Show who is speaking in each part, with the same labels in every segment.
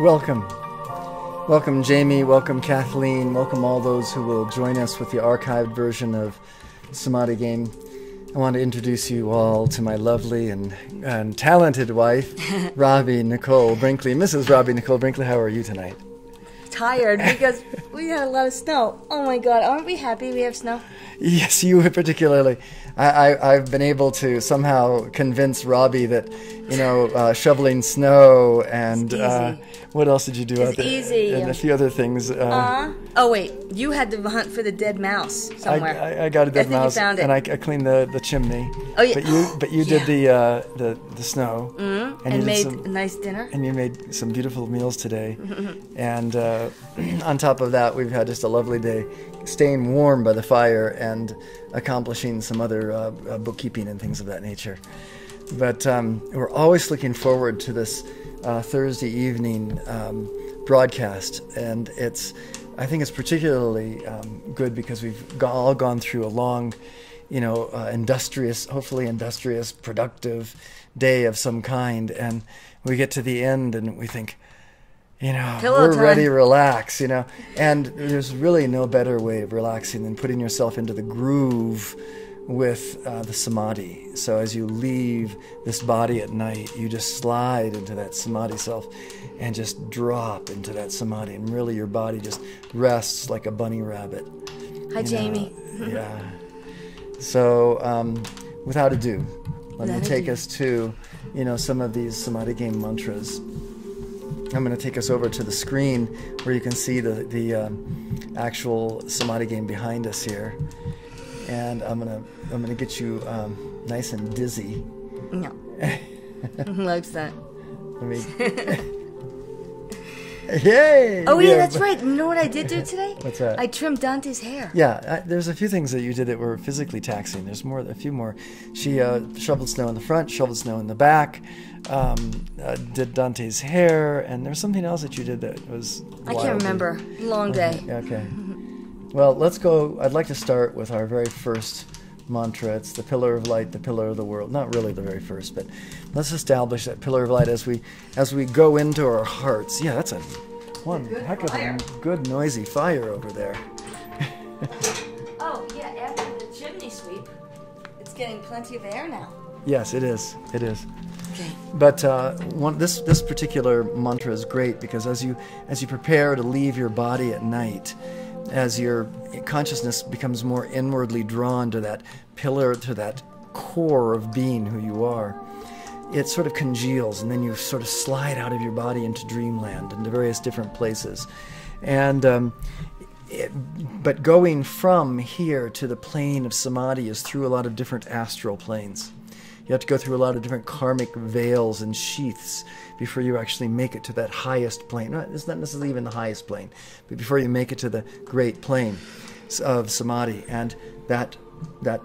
Speaker 1: Welcome. Welcome, Jamie. Welcome, Kathleen. Welcome all those who will join us with the archived version of Samadhi Game. I want to introduce you all to my lovely and talented wife, Robbie Nicole Brinkley. Mrs. Robbie Nicole Brinkley, how are you tonight?
Speaker 2: Tired because we had a lot of snow. Oh my God, aren't we happy we have snow?
Speaker 1: Yes, you particularly. I've been able to somehow convince Robbie that, shoveling snow and what else did you do out there?
Speaker 2: It's easy.
Speaker 1: And a few other things.
Speaker 2: Oh wait, you had to hunt for the dead mouse somewhere.
Speaker 1: I got a dead mouse,
Speaker 2: you found it.
Speaker 1: and I cleaned the chimney.
Speaker 2: Oh yeah.
Speaker 1: But you did the snow,
Speaker 2: and made a nice dinner.
Speaker 1: And you made some beautiful meals today, and on top of that, we've had just a lovely day, staying warm by the fire and accomplishing some other bookkeeping and things of that nature. But we're always looking forward to this Thursday evening broadcast, and I think it's particularly good because we've all gone through a long, hopefully industrious, productive day of some kind, and we get to the end and we think, we're ready to relax, and there's really no better way of relaxing than putting yourself into the groove with the samadhi. So as you leave this body at night, you just slide into that samadhi self and just drop into that samadhi, and really your body just rests like a bunny rabbit.
Speaker 2: Hi, Jamie.
Speaker 1: Yeah. So without ado, let me take us to some of these Samadhi Game mantras. I'm going to take us over to the screen where you can see the actual Samadhi Game behind us here, and I'm gonna get you nice and dizzy.
Speaker 2: No, who likes that?
Speaker 1: Let me. Yay!
Speaker 2: Oh yeah, that's right. You know what I did do today?
Speaker 1: What's that?
Speaker 2: I trimmed Dante's hair.
Speaker 1: Yeah, there's a few things that you did that were physically taxing. There's a few more. She shoveled snow in the front, shoveled snow in the back, did Dante's hair, and there was something else that you did that was
Speaker 2: I can't remember. Long day.
Speaker 1: Okay. Well, let's go. I'd like to start with our very first mantra. It's the pillar of light, the pillar of the world. Not really the very first, but let's establish that pillar of light as we go into our hearts. Yeah, that's one heck of a good noisy fire over there.
Speaker 2: Oh yeah, after the chimney sweep, it's getting plenty of air now.
Speaker 1: Yes, it is. It is.
Speaker 2: Okay.
Speaker 1: But this particular mantra is great because as you prepare to leave your body at night, as your consciousness becomes more inwardly drawn to that pillar, to that core of being who you are, it sort of congeals, and then you sort of slide out of your body into dreamland, into various different places. And but going from here to the plane of samadhi is through a lot of different astral planes. You have to go through a lot of different karmic veils and sheaths before you actually make it to that highest plane. It's not necessarily even the highest plane, but before you make it to the great plane of samadhi. And that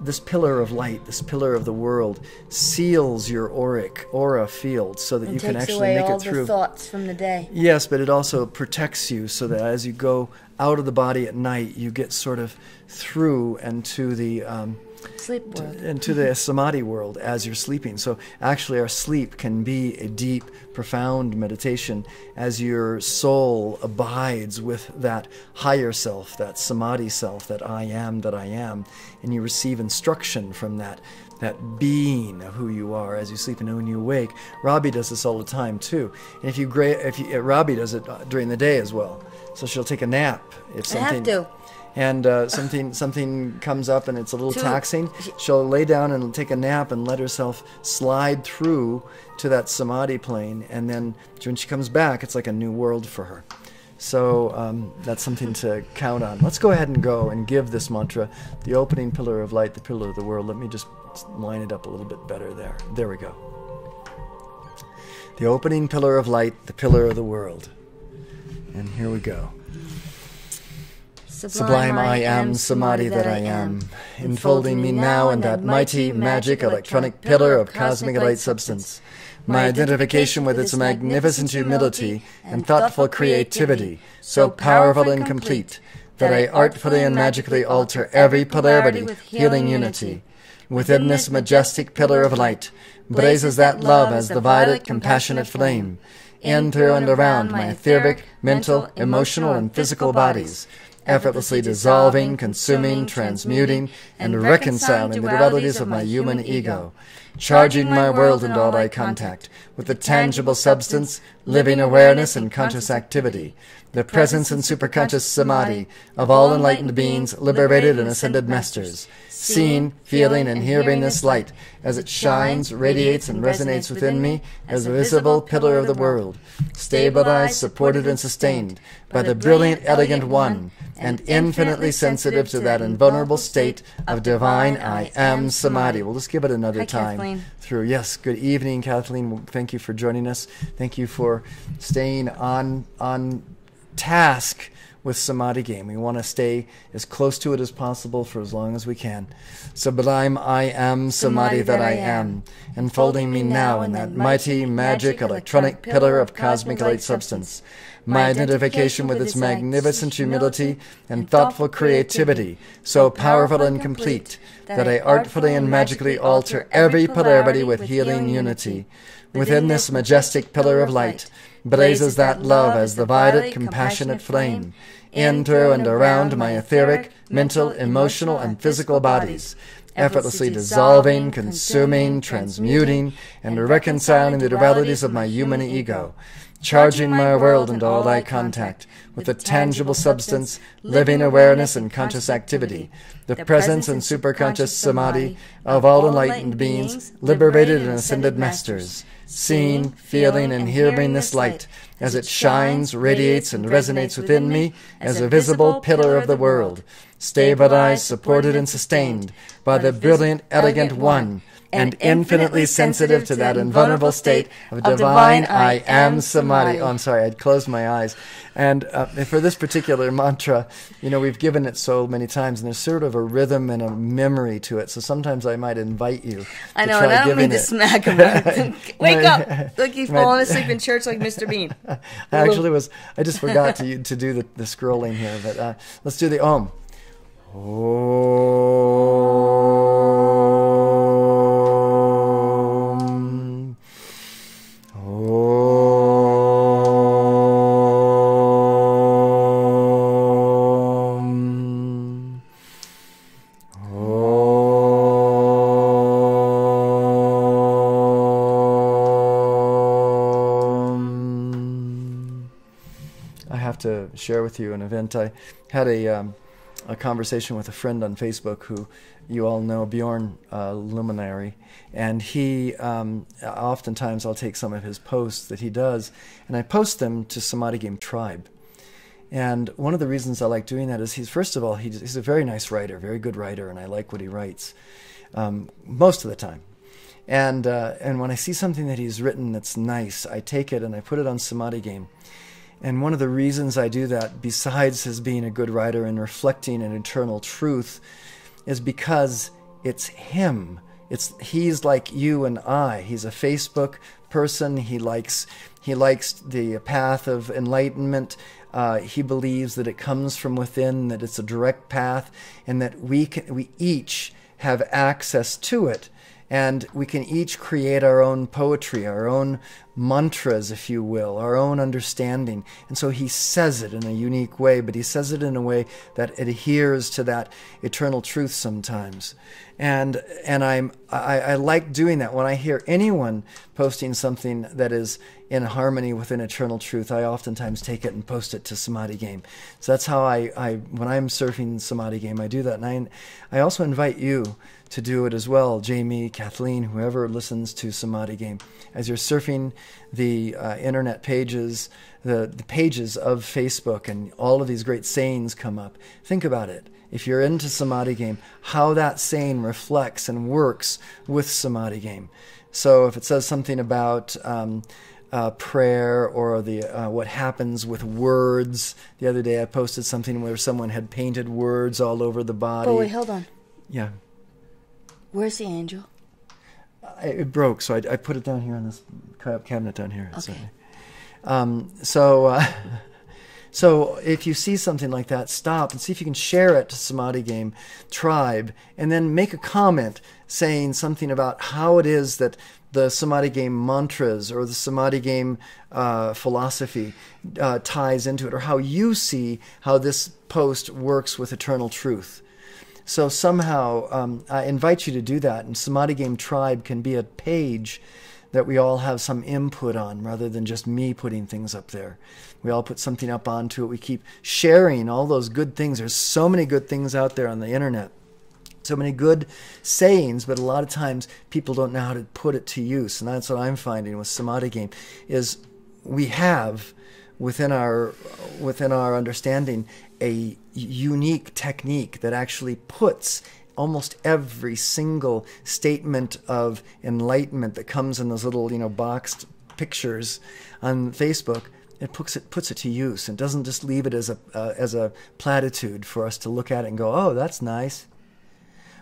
Speaker 1: this pillar of light, this pillar of the world, seals your aura field so that you can actually make it through.
Speaker 2: It takes away all the thoughts from the day.
Speaker 1: Yes, but it also protects you so that as you go out of the body at night, you get sort of through and to the
Speaker 2: sleep world.
Speaker 1: Into the samadhi world as you're sleeping. So actually our sleep can be a deep, profound meditation as your soul abides with that higher self, that samadhi self, that I am, and you receive instruction from that being of who you are as you sleep. And when you awake, Robbie does this all the time too. And Robbie does it during the day as well. So she'll take a nap if something.
Speaker 2: I have to.
Speaker 1: And something comes up and it's a little taxing, she'll lay down and take a nap and let herself slide through to that samadhi plane. And then when she comes back, it's like a new world for her. So that's something to count on. Let's go ahead and go and give this mantra, the opening pillar of light, the pillar of the world. Let me just line it up a little bit better there. There we go. The opening pillar of light, the pillar of the world. And here we go. Sublime I am, samadhi that I am, enfolding me now in that mighty, magic, electronic pillar of cosmic light substance. My identification with its magnificent humility and thoughtful creativity, so powerful and complete, that I artfully and magically alter every polarity with healing unity. Within this majestic pillar of light blazes that love as the violet, compassionate flame. in, through, and around my etheric, mental, emotional, and physical bodies, effortlessly dissolving, consuming, transmuting, and reconciling the dualities of my human ego, charging my world and all I contact with the tangible substance, living awareness, and conscious activity, the presence and superconscious samadhi of all enlightened beings, liberated and ascended masters, seeing, feeling, and hearing this light as it shines, radiates, and resonates within me as a visible pillar of the world, stabilized, supported, and sustained by the brilliant, elegant One, and infinitely sensitive to that invulnerable state of divine I Am Samadhi. We'll just give it another
Speaker 2: Hi,
Speaker 1: time
Speaker 2: Kathleen.
Speaker 1: through. Yes, good evening, Kathleen. Thank you for joining us. Thank you for staying on task with Samadhi Game. We want to stay as close to it as possible for as long as we can. Sublime I Am Samadhi that I am, enfolding me now in that mighty, magic, electronic pillar of cosmic light substance. My identification with its magnificent humility and thoughtful creativity, so powerful and complete, that I artfully and magically alter every polarity with healing unity. Within this majestic pillar of light blazes that love as the violet, compassionate flame, in, through, and around my etheric, mental, emotional, and physical bodies, effortlessly dissolving, consuming, transmuting, and reconciling the dualities of my human ego, charging my world and all I contact with the tangible substance, living awareness, and conscious activity, the presence and superconscious samadhi of all enlightened beings, liberated and ascended masters, seeing, feeling, and hearing this light as it shines, radiates, and resonates within me as a visible pillar of the world, stabilized, supported, and sustained by the brilliant, elegant One, and infinitely sensitive to that invulnerable state of divine I Am Samadhi. Oh, I'm sorry, I'd closed my eyes. And for this particular mantra, we've given it so many times, and there's sort of a rhythm and a memory to it. So sometimes I might invite you.
Speaker 2: I know, and I don't mean to smack him. Wake up! Like he's falling asleep in church like Mr. Bean.
Speaker 1: I just forgot to do the scrolling here, but let's do the Om. To share with you an event. I had a conversation with a friend on Facebook who you all know, Bjorn Luminary, and he oftentimes I'll take some of his posts that he does and I post them to Samadhi Game Tribe. And one of the reasons I like doing that is he's a very nice writer, very good writer, and I like what he writes most of the time. And when I see something that he's written that's nice, I take it and I put it on Samadhi Game. And one of the reasons I do that, besides his being a good writer and reflecting an eternal truth, is because it's him. He's like you and I. He's a Facebook person. He likes the path of enlightenment. He believes that it comes from within, that it's a direct path, and that we each have access to it. And we can each create our own poetry, our own mantras, if you will, our own understanding. And so he says it in a unique way, but he says it in a way that adheres to that eternal truth sometimes. And I like doing that. When I hear anyone posting something that is in harmony with an eternal truth, I oftentimes take it and post it to Samadhi Game. So that's how when I'm surfing Samadhi Game, I do that. And I also invite you to do it as well, Jamie, Kathleen, whoever listens to Samadhi Game. As you're surfing the internet pages, the pages of Facebook, and all of these great sayings come up, think about it. If you're into Samadhi Game, how that saying reflects and works with Samadhi Game. So if it says something about prayer or what happens with words, the other day I posted something where someone had painted words all over the body.
Speaker 2: Oh, wait, hold on.
Speaker 1: Yeah.
Speaker 2: Where's the angel?
Speaker 1: It broke, so I put it down here on this cabinet down here.
Speaker 2: Okay.
Speaker 1: So if you see something like that, stop and see if you can share it to Samadhi Game Tribe, and then make a comment saying something about how it is that the Samadhi Game mantras or the Samadhi Game philosophy ties into it, or how you see how this post works with eternal truth. So somehow I invite you to do that, and Samadhi Game Tribe can be a page that we all have some input on, rather than just me putting things up there. We all put something up onto it. We keep sharing all those good things. There's so many good things out there on the internet. So many good sayings, but a lot of times people don't know how to put it to use. And that's what I'm finding with Samadhi Game, is we have within our understanding a unique technique that actually puts almost every single statement of enlightenment that comes in those little, boxed pictures on Facebook. It puts it to use, and doesn't just leave it as a platitude for us to look at it and go, oh, that's nice.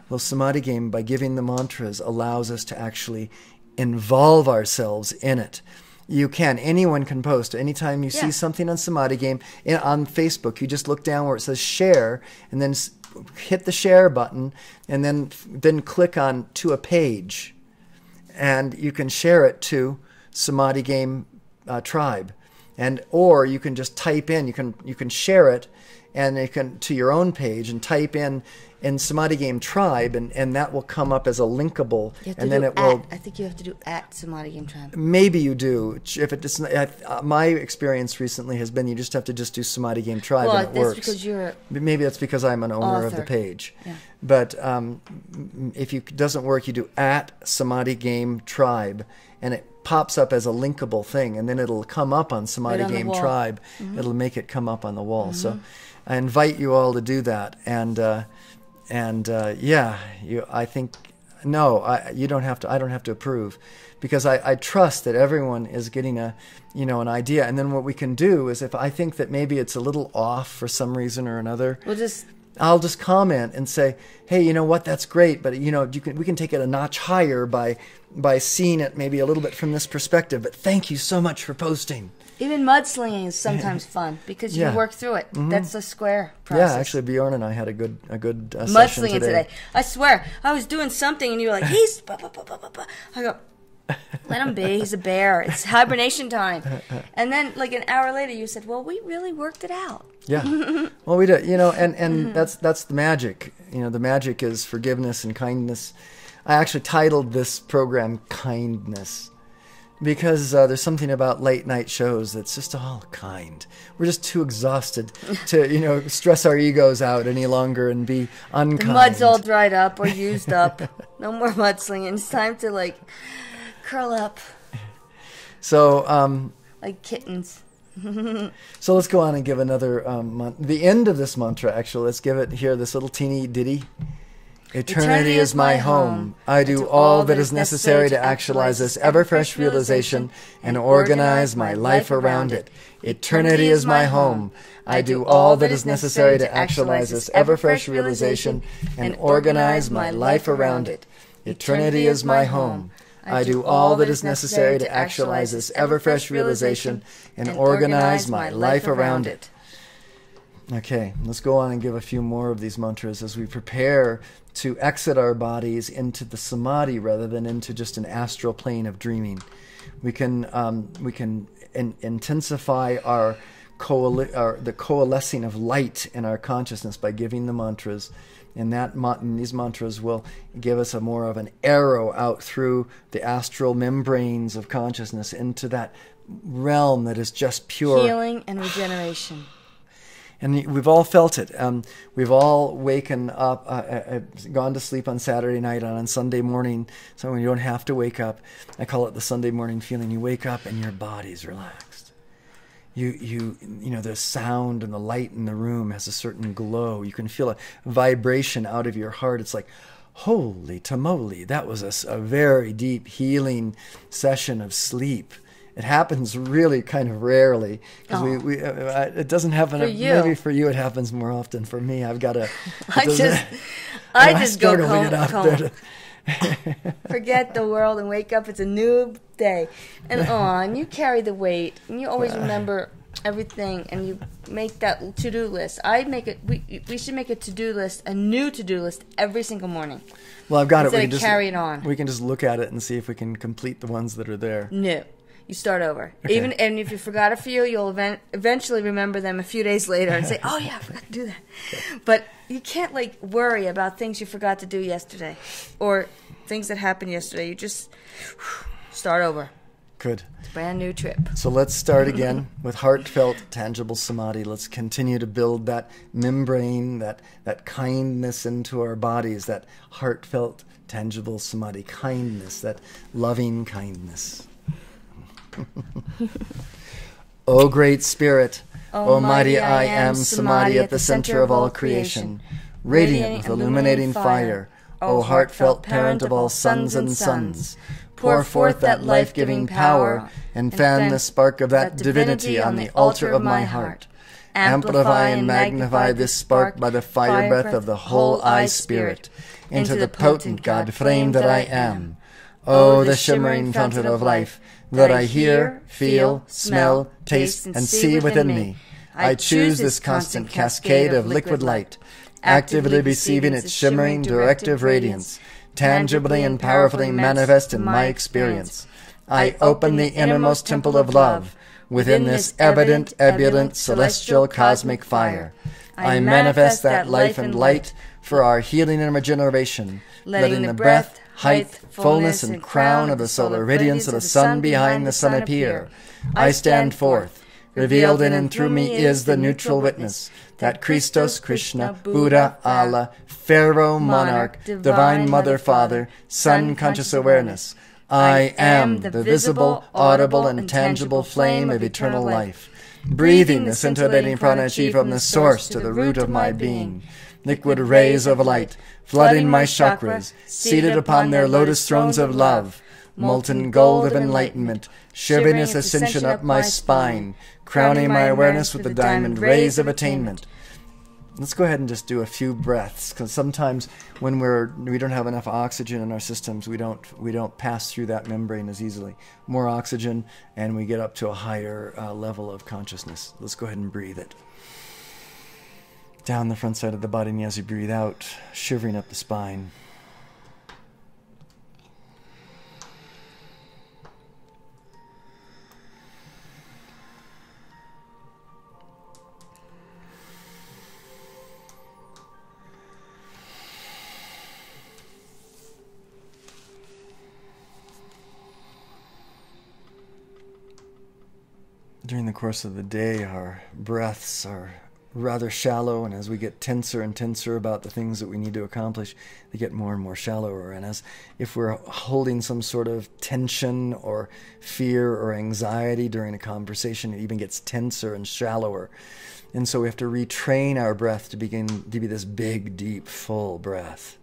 Speaker 1: Well, Samadhi Game, by giving the mantras, allows us to actually involve ourselves in it. Anyone can post. Anytime you see something on Samadhi Game on Facebook, you just look down where it says share, and then hit the share button, and then click on to a page, and you can share it to Samadhi Game Tribe, or you can just type in. You can share it, and you can to your own page and type in Samadhi Game Tribe, and that will come up as a linkable, and then it will.
Speaker 2: I think you have to do at Samadhi Game Tribe.
Speaker 1: Maybe you do. If it is, my experience recently has been you just have to do Samadhi Game Tribe, and it works.
Speaker 2: Because you're.
Speaker 1: Maybe that's because I'm an owner of the page.
Speaker 2: Yeah.
Speaker 1: But if it doesn't work, you do at Samadhi Game Tribe, and it pops up as a linkable thing, and then it'll come up on Samadhi Game Tribe. Mm-hmm. It'll make it come up on the wall. Mm-hmm. So I invite you all to do that, you don't have to. I don't have to approve, because I trust that everyone is getting an idea. And then what we can do is, if I think that maybe it's a little off for some reason or another, I'll just comment and say, hey, you know what, that's great, but we can take it a notch higher by seeing it maybe a little bit from this perspective. But thank you so much for posting.
Speaker 2: Even mudslinging is sometimes fun because you work through it. Mm-hmm. That's a square process.
Speaker 1: Yeah, actually, Bjorn and I had a good session
Speaker 2: mudslinging today. I swear, I was doing something and you were like, he's. I go, let him be. He's a bear. It's hibernation time. And then, like an hour later, you said, "Well, we really worked it out."
Speaker 1: Yeah. Well, we did. And that's the magic. The magic is forgiveness and kindness. I actually titled this program "Kindness," because there's something about late night shows that's just all kind. We're just too exhausted to, stress our egos out any longer and be unkind.
Speaker 2: The mud's all dried up or used up. No more mudslinging. It's time to curl up.
Speaker 1: So,
Speaker 2: like kittens.
Speaker 1: So let's go on and give another the end of this mantra. Actually, let's give it here. This little teeny ditty. Eternity is my home. I do all that is necessary to actualize this ever-fresh realization and organize my life around it. Eternity is my home. I do all that is necessary to actualize this ever-fresh realization and organize my life around it. Eternity is my home. I do all that is necessary to actualize this ever-fresh realization and organize my life around it. Okay, let's go on and give a few more of these mantras as we prepare to exit our bodies into the samadhi rather than into just an astral plane of dreaming. We can intensify the coalescing of light in our consciousness by giving the mantras, and these mantras will give us more of an arrow out through the astral membranes of consciousness into that realm that is just pure
Speaker 2: healing and regeneration.
Speaker 1: And we've all felt it. We've all waken up, gone to sleep on Saturday night, and on Sunday morning, so when you don't have to wake up, I call it the Sunday morning feeling. You wake up and your body's relaxed. The sound and the light in the room has a certain glow. You can feel a vibration out of your heart. It's like, holy tamale, that was a very deep healing session of sleep. It happens really kind of rarely because it doesn't happen. Maybe for you it happens more often. For me, I've got to.
Speaker 2: I just go home. Forget the world and wake up. It's a new day, and you carry the weight, and you always remember everything, and you make that to-do list. I make it. We should make a to-do list, a new to-do list every single morning.
Speaker 1: Well, I've got it.
Speaker 2: We can carry it on.
Speaker 1: We can just look at it and see if we can complete the ones that are there.
Speaker 2: No. You start over.
Speaker 1: Okay.
Speaker 2: And if you forgot a few, you'll eventually remember them a few days later and say, "Oh yeah, I forgot to do that." Okay. But you can't worry about things you forgot to do yesterday or things that happened yesterday. You just start over.
Speaker 1: Good.
Speaker 2: It's a brand new trip.
Speaker 1: So let's start again with heartfelt, tangible samadhi. Let's continue to build that membrane, that kindness into our bodies, that heartfelt, tangible samadhi, kindness, that loving kindness. O great Spirit, O mighty I am Samadhi at the center of all creation, radiant with illuminating fire, O heartfelt parent of all sons and sons, pour forth that life-giving power and fan the spark of that divinity on the altar of my heart. Amplify and magnify this spark by the fire breath of the whole I Spirit into the potent God flame that I am. O the shimmering fountain of life, that I hear, feel, smell, taste, and see within me. I choose this constant cascade of liquid light, actively receiving its shimmering directive radiance, tangibly and powerfully manifest in my experience. I open the innermost temple of love within this evident, ebullient, celestial, cosmic fire. I manifest that life and light for our healing and regeneration, letting the breath, height, fullness, and crown of the solar radiance of the sun behind the sun appear. I stand forth. Revealed in and through me is the neutral witness, that Christos, Krishna, Buddha, Allah, Pharaoh, Monarch, Divine Mother, Father, Sun conscious awareness. I am the visible, audible, and tangible flame of eternal life, breathing the scintillating prana-chi from the source to the root of my being. Liquid rays of light, flooding my chakras, seated upon their lotus thrones of love, molten gold of enlightenment, shivering its ascension up my spine, crowning my awareness with the diamond rays of attainment. Let's go ahead and just do a few breaths, because sometimes when we don't have enough oxygen in our systems, we don't pass through that membrane as easily. More oxygen, and we get up to a higher level of consciousness. Let's go ahead and breathe it. Down the front side of the body, and as you breathe out, shivering up the spine. During the course of the day, our breaths are rather shallow, and as we get tenser and tenser about the things that we need to accomplish, they get more and more shallower. And as if we're holding some sort of tension or fear or anxiety during a conversation, it even gets tenser and shallower. And so we have to retrain our breath to begin to be this big, deep, full breath.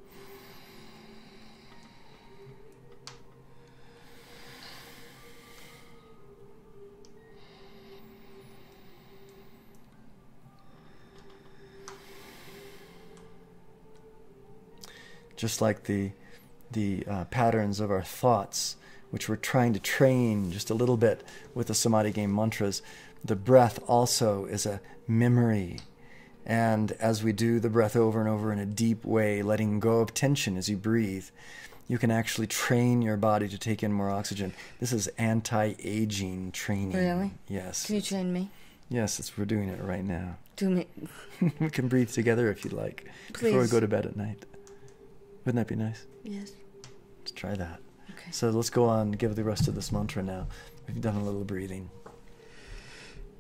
Speaker 1: Just like the patterns of our thoughts, which we're trying to train just a little bit with the Samadhi Game mantras, the breath also is a memory. And as we do the breath over and over in a deep way, letting go of tension as you breathe, you can actually train your body to take in more oxygen. This is anti-aging training.
Speaker 2: Really?
Speaker 1: Yes.
Speaker 2: Can you train me?
Speaker 1: Yes, we're doing it right now.
Speaker 2: Do me.
Speaker 1: We can breathe together if you'd like.
Speaker 2: Please.
Speaker 1: Before we go to bed at night. Wouldn't that be nice?
Speaker 2: Yes.
Speaker 1: Let's try that.
Speaker 2: Okay.
Speaker 1: So let's go on and give the rest of this mantra now. We've done a little breathing.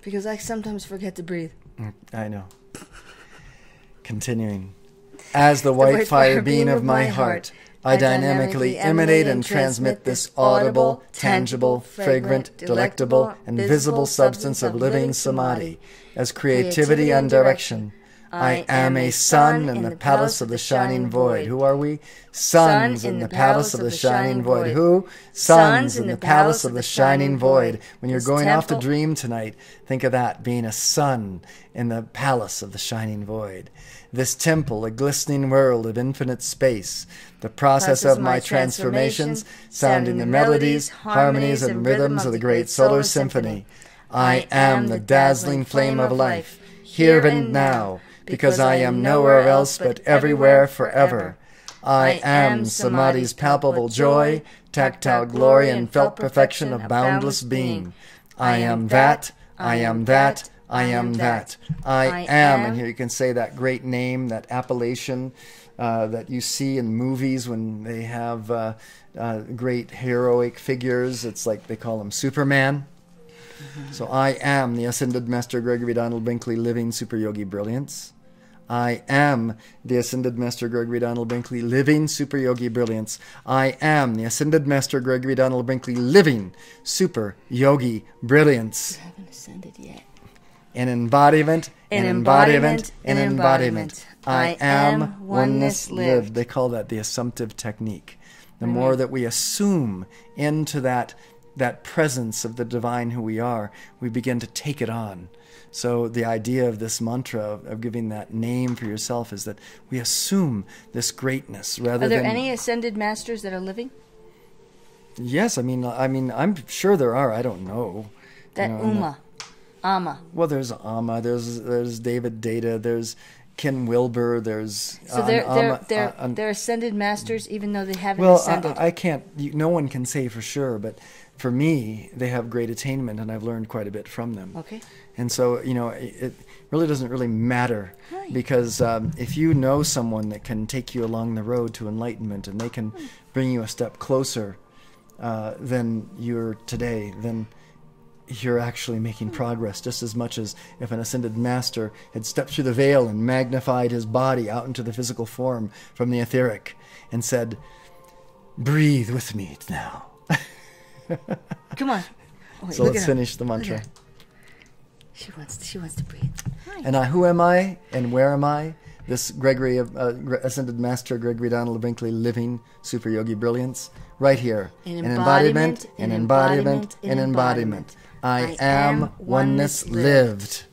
Speaker 2: Because I sometimes forget to breathe.
Speaker 1: I know. Continuing. As the white fire beam of my heart, I dynamically emanate and transmit this audible, tangible, fragrant, delectable, and visible substance of living samadhi as creativity and direction. I am a sun in the palace of the shining void. Who are we? Sons in the palace of the shining void. Who? Sons in the palace of the shining void. When you're going off to dream tonight, think of that, being a sun in the palace of the shining void. This temple, a glistening world of infinite space, the process of my transformations, sounding the melodies, harmonies, and rhythms of the great solar symphony. I am the dazzling flame of life, here and now, because I am nowhere else but everywhere forever. I am Samadhi's palpable joy, tactile glory, and felt perfection of boundless being. I am that, I am that, I am that. I am, and here you can say that great name, that appellation that you see in movies when they have great heroic figures. It's like they call him Superman. So I am the Ascended Master Gregory Donald Binkley, living Super Yogi Brilliance. I am the Ascended Master Gregory Donald Binkley, living Super Yogi Brilliance. I am the Ascended Master Gregory Donald Binkley, living Super Yogi Brilliance.
Speaker 2: I haven't ascended yet.
Speaker 1: An embodiment, an embodiment, an embodiment. I am oneness lived. They call that the assumptive technique. The more that we assume into that presence of the divine who we are, we begin to take it on. So the idea of this mantra, of giving that name for yourself, is that we assume this greatness rather than...
Speaker 2: Are there any ascended masters that are living?
Speaker 1: Yes, I mean, I'm sure there are. I don't know.
Speaker 2: That Amma.
Speaker 1: Well, there's Amma. There's David Data. There's Ken Wilber. There's
Speaker 2: so they're ascended masters, even though they haven't ascended.
Speaker 1: I can't. No one can say for sure, but for me, they have great attainment, and I've learned quite a bit from them.
Speaker 2: Okay.
Speaker 1: And so, it really doesn't really matter, because if you know someone that can take you along the road to enlightenment, and they can bring you a step closer than you're today, then you're actually making progress just as much as if an ascended master had stepped through the veil and magnified his body out into the physical form from the etheric and said, "Breathe with me now."
Speaker 2: Come on. Wait,
Speaker 1: so let's finish the mantra.
Speaker 2: She wants to breathe. Hi.
Speaker 1: And who am I and where am I? This Gregory, Ascended Master Gregory Donald Binkley, living Super Yogi Brilliance, right here.
Speaker 2: An embodiment,
Speaker 1: an embodiment, an embodiment. I am oneness lived.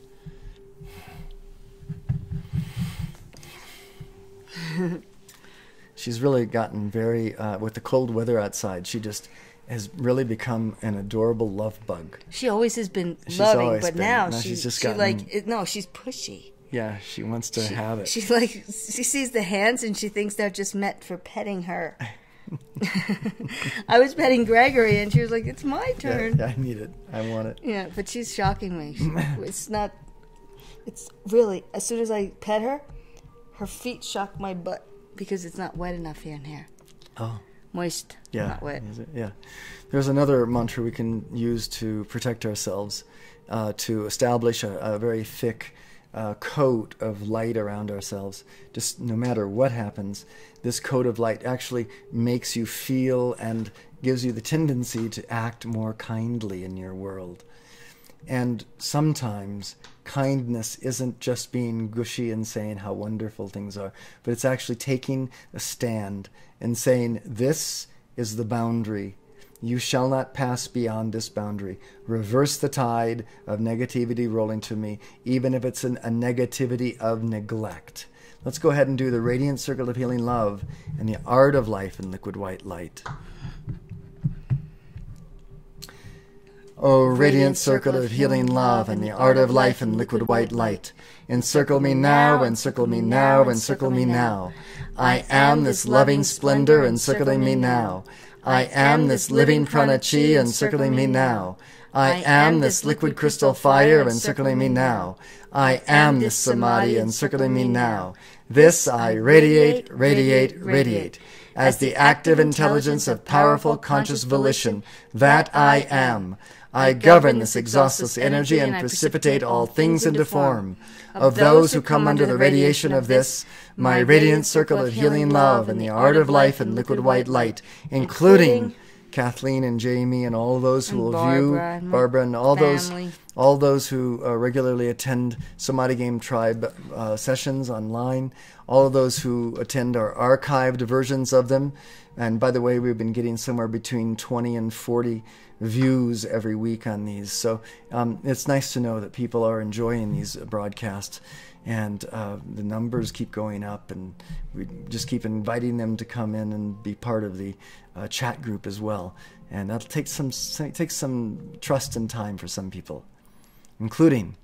Speaker 1: She's really gotten very, with the cold weather outside, she just has really become an adorable love bug.
Speaker 2: She always has been loving, but now
Speaker 1: she's just
Speaker 2: she's pushy.
Speaker 1: Yeah, she wants to have it.
Speaker 2: She sees the hands and she thinks they're just meant for petting her. I was petting Gregory and she was like, "It's my turn."
Speaker 1: Yeah, I need it. I want it.
Speaker 2: Yeah, but she's shocking me. It's really, as soon as I pet her, her feet shock my butt because it's not wet enough here and here.
Speaker 1: Oh.
Speaker 2: Moist, not wet.
Speaker 1: Is it? Yeah. There's another mantra we can use to protect ourselves, to establish a very thick coat of light around ourselves. Just no matter what happens, this coat of light actually makes you feel and gives you the tendency to act more kindly in your world. And sometimes kindness isn't just being gushy and saying how wonderful things are, but it's actually taking a stand and saying, "This is the boundary. You shall not pass beyond this boundary. Reverse the tide of negativity rolling to me, even if it's a negativity of neglect." Let's go ahead and do the Radiant Circle of Healing Love and the Art of Life in Liquid White Light. O radiant circle of healing love and the art of life in liquid white light, encircle me now, encircle me now, encircle me now. I am this loving splendor encircling me now. I am this living prana chi encircling me now. I am this liquid crystal fire encircling me now. I am this samadhi encircling me now. This I radiate, radiate, radiate. As the active intelligence of powerful conscious volition, that I am. I govern this exhaustless energy and precipitate all things into form. Of those who come under the radiation of this, my radiant circle of healing love and the art of life in liquid white light, including Kathleen and Jamie and all those who will
Speaker 2: Barbara,
Speaker 1: view, Barbara and all those who regularly attend Samadhi Game Tribe sessions online, all of those who attend our archived versions of them. And by the way, we've been getting somewhere between 20 and 40 views every week on these. So it's nice to know that people are enjoying these broadcasts, and the numbers keep going up, and we just keep inviting them to come in and be part of the chat group as well. And that'll take some trust and time for some people. including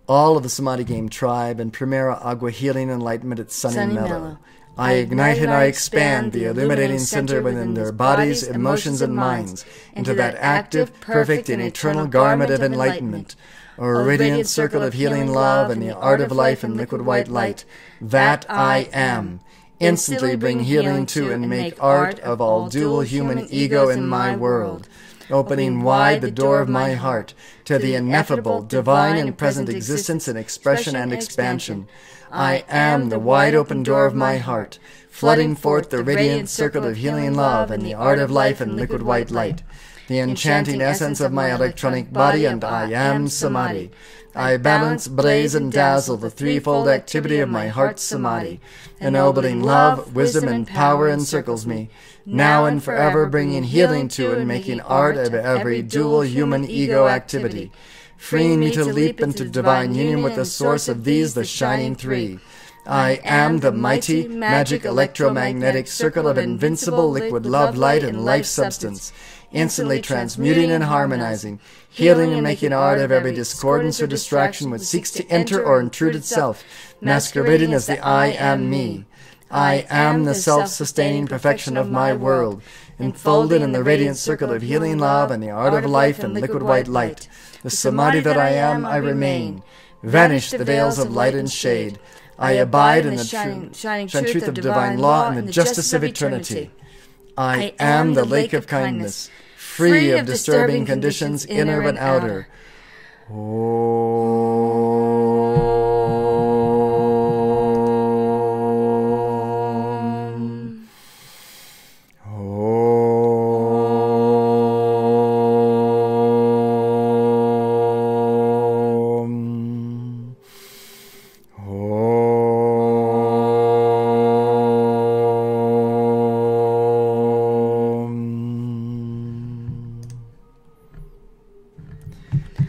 Speaker 1: all of the Samadhi Game tribe and Primera Agua Healing Enlightenment at Sunny Mellow. I ignite and I expand the illuminating center within their bodies, emotions, and minds into that active, perfect, and eternal garment of enlightenment, or radiant circle of healing love and the art of life in liquid white light. That I am. Instantly bring healing to and make art of all dual human ego in my world, opening wide the door of my heart to the ineffable, divine and present existence and expression and expansion. I am the wide open door of my heart, flooding forth the radiant circle of healing love and the art of life in liquid white light, the enchanting essence of my electronic body, and I am Samadhi. I balance, blaze, and dazzle the threefold activity of my heart Samadhi, ennobling love, wisdom, and power encircles me, now and forever bringing healing to and making art of every dual human ego activity, freeing me to leap into divine union with the source of these, the shining three. I am the mighty, magic, electromagnetic circle of invincible liquid love, light, and life substance, instantly transmuting and harmonizing, healing and making art of every discordance or distraction which seeks to enter or intrude itself, masquerading as the I am me. I am the self-sustaining perfection of my world, enfolded in the radiant circle of healing love and the art of life in liquid white light. The Samadhi that I am, I remain. Vanish the veils of light and shade. I abide in the shining truth of divine law and the justice of eternity. I am the lake of kindness, free of disturbing conditions, inner and outer.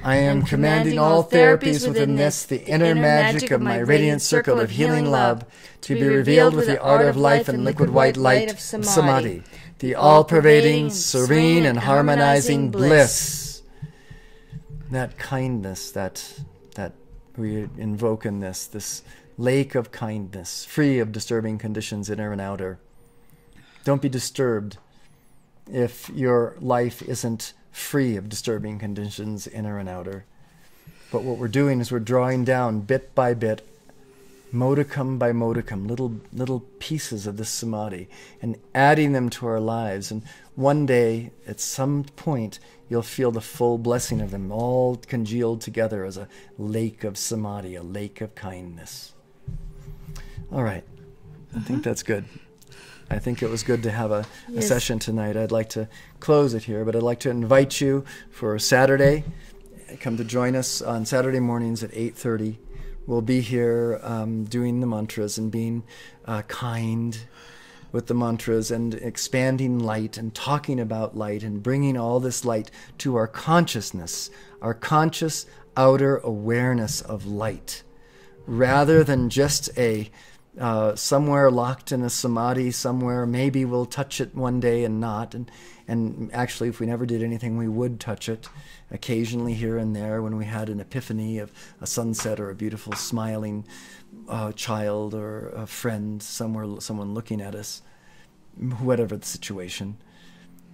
Speaker 1: I am commanding all therapies within this, the inner magic of my radiant circle of healing love, to be revealed with the art of life and liquid white light of Samadhi, the all-pervading, serene, and harmonizing bliss. That kindness that we invoke in this lake of kindness, free of disturbing conditions, inner and outer. Don't be disturbed if your life isn't free of disturbing conditions, inner and outer. But what we're doing is we're drawing down bit by bit, modicum by modicum, little pieces of this samadhi, and adding them to our lives. And one day, at some point, you'll feel the full blessing of them all congealed together as a lake of samadhi, a lake of kindness. All right. I think that's good. I think it was good to have a session tonight. I'd like to close it here, but I'd like to invite you for Saturday. Come to join us on Saturday mornings at 8:30. We'll be here doing the mantras and being kind with the mantras and expanding light and talking about light and bringing all this light to our consciousness, our conscious outer awareness of light, rather than just a somewhere locked in a samadhi somewhere. Maybe we'll touch it one day and not. And actually, if we never did anything, we would touch it occasionally here and there when we had an epiphany of a sunset or a beautiful smiling child or a friend somewhere, someone looking at us, whatever the situation.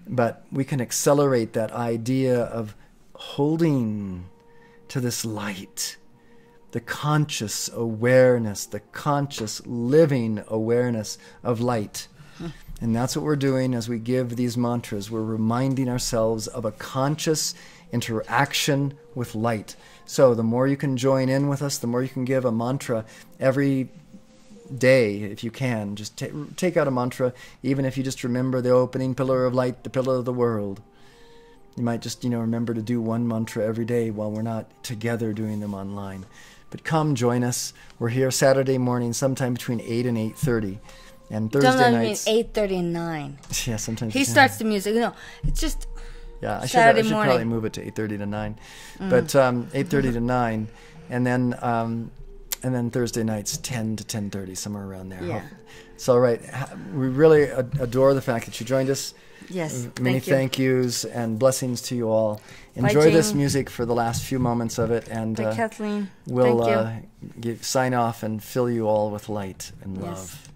Speaker 1: But we can accelerate that idea of holding to this light, the conscious awareness, the conscious living awareness of light. And that's what we're doing as we give these mantras. We're reminding ourselves of a conscious interaction with light. So the more you can join in with us, the more you can give a mantra every day, if you can. Just take out a mantra, even if you just remember the opening pillar of light, the pillar of the world. You might just, remember to do one mantra every day while we're not together doing them online. But come join us. We're here Saturday morning, sometime between 8 and 8:30. And Thursday nights...
Speaker 2: 8:30 and 9.
Speaker 1: Yeah, sometimes...
Speaker 2: He starts the music. No, it's just...
Speaker 1: Yeah, I
Speaker 2: Saturday
Speaker 1: should
Speaker 2: morning.
Speaker 1: probably move it to 8:30 to 9. But 8:30 to 9. And then Thursday nights, 10 to 10:30, somewhere around there.
Speaker 2: Yeah.
Speaker 1: It's all right. We really adore the fact that you joined us.
Speaker 2: Yes,
Speaker 1: Many
Speaker 2: thank you.
Speaker 1: yous and blessings to you all.
Speaker 2: Bye,
Speaker 1: Enjoy this
Speaker 2: Jane.
Speaker 1: music for the last few moments of it, and
Speaker 2: Bye, Kathleen.
Speaker 1: we'll
Speaker 2: Thank you.
Speaker 1: sign off and fill you all with light and
Speaker 2: Yes.
Speaker 1: love.